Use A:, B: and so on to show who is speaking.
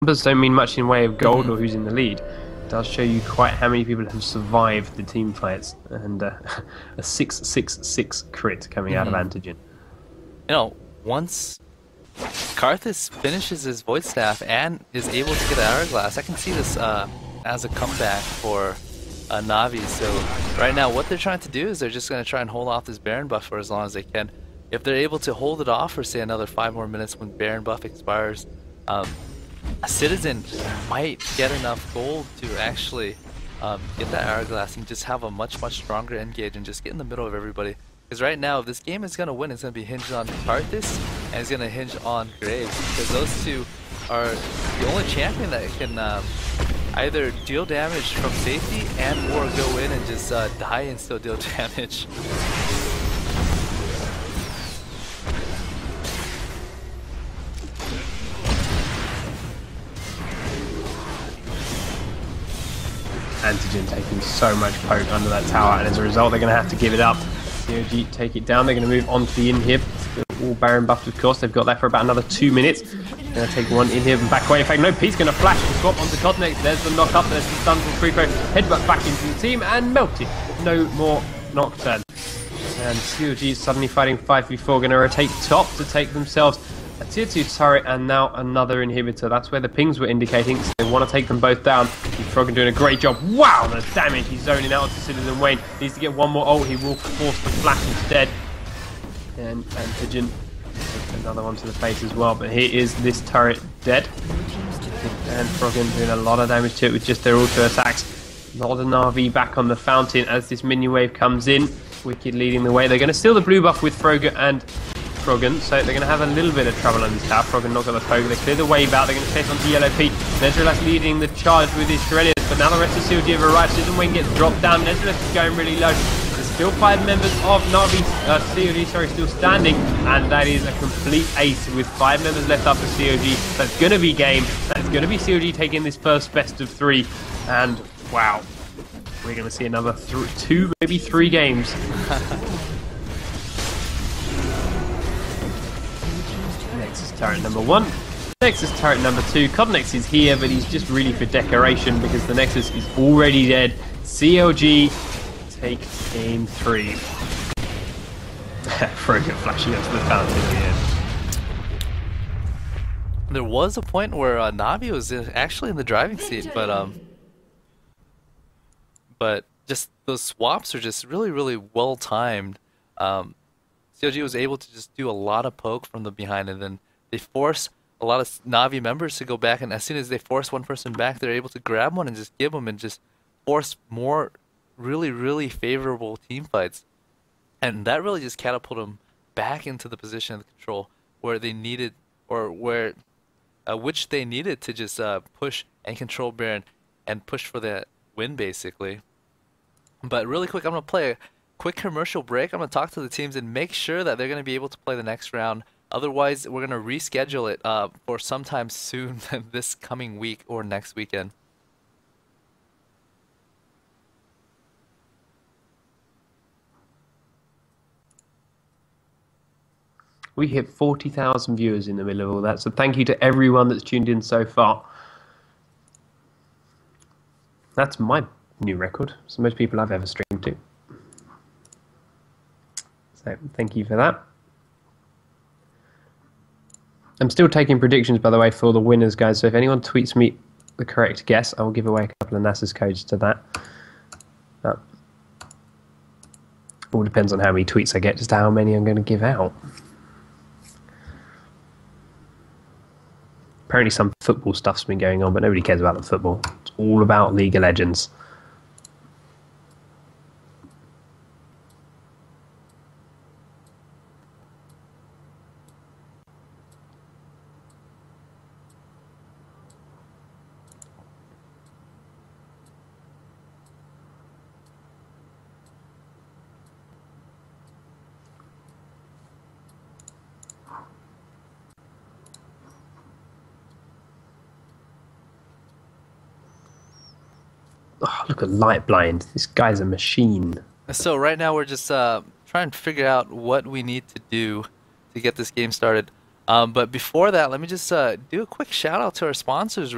A: Numbers don't mean much in way of gold or who's in the lead. It does show you quite how many people have survived the team fights, and a 666 crit coming out of Antigen.
B: You know, once Karthus finishes his Void Staff and is able to get an Hourglass, I can see this as a comeback for Na'Vi. So right now what they're trying to do is they're just going to try and hold off this Baron buff for as long as they can. If they're able to hold it off for say another 5 more minutes when Baron buff expires, a Citizen might get enough gold to actually get that Hourglass and just have a much stronger engage and just get in the middle of everybody. Because right now, if this game is going to win, it's going to be hinged on Karthus and it's going to hinge on Graves, because those two are the only champion that can either deal damage from safety and or go in and just die and still deal damage.
A: Antigen taking so much poke under that tower, and as a result they're going to have to give it up. CLG take it down. They're going to move on to the inhib. All Baron buffed, of course. They've got that for about another 2 minutes. They're going to take one inhib and back away. In fact, no, P's going to flash and swap onto Codnex. There's the knock up. There's the stun from Free Throw. Headbutt back into the team and melted. No more Nocturne. And CLG is suddenly fighting 5v4. Going to rotate top to take themselves a tier 2 turret and now another inhibitor. That's where the pings were indicating, so they want to take them both down. Froggen doing a great job. Wow, the damage. He's zoning out to Citizen Wayne. Needs to get one more ult. He will force the flash instead. And Antigen another one to the face as well. But here is this turret dead. And Froggen doing a lot of damage to it with just their auto attacks. A lot of Na'Vi back on the fountain as this minion wave comes in. Wicked leading the way. They're going to steal the blue buff with Froggen and Froggen, so they're going to have a little bit of trouble on this tower. Froggen not got the poke. They clear the wave out. They're going to chase onto Yellow Pete. Nezreal's leading the charge with his Shurelya, but now the rest of CLG have arrived. Citizen Wayne gets dropped down. Nezreal is going really low. There's still 5 members of Na'Vi, CLG, still standing, and that is a complete ace with 5 members left up for CLG. That's going to be game. That's going to be CLG taking this first best of 3, and wow, we're going to see another 2, maybe 3 games. Nexus turret number 1, Nexus turret number 2. Codnex is here, but he's just really for decoration because the Nexus is already dead. CLG take game 3. Froggen flashing up to the fountain again.
B: There was a point where Na'Vi was actually in the driving seat, but just those swaps are just really well timed. CLG was able to just do a lot of poke from the behind, and then they force a lot of Na'Vi members to go back, and as soon as they force one person back, they're able to grab one and just give them and just force more really favorable team fights. And that really just catapulted them back into the position of control where they needed, or where which they needed to just push and control Baron and push for that win basically. But really quick, I'm going to play a quick commercial break. I'm going to talk to the teams and make sure that they're going to be able to play the next round. Otherwise, we're going to reschedule it for sometime soon this coming week or next weekend.
A: We hit 40,000 viewers in the middle of all that, so thank you to everyone that's tuned in so far. That's my new record. It's the most people I've ever streamed to. So thank you for that. I'm still taking predictions, by the way, for the winners, guys. So if anyone tweets me the correct guess, I will give away a couple of NASA's codes to that. All depends on how many tweets I get, just how many I'm going to give out. Apparently some football stuff's been going on, but nobody cares about the football. It's all about League of Legends. Oh, look at Light Blind. This guy's a machine.
B: So right now we're just trying to figure out what we need to do to get this game started. But before that, let me just do a quick shout out to our sponsors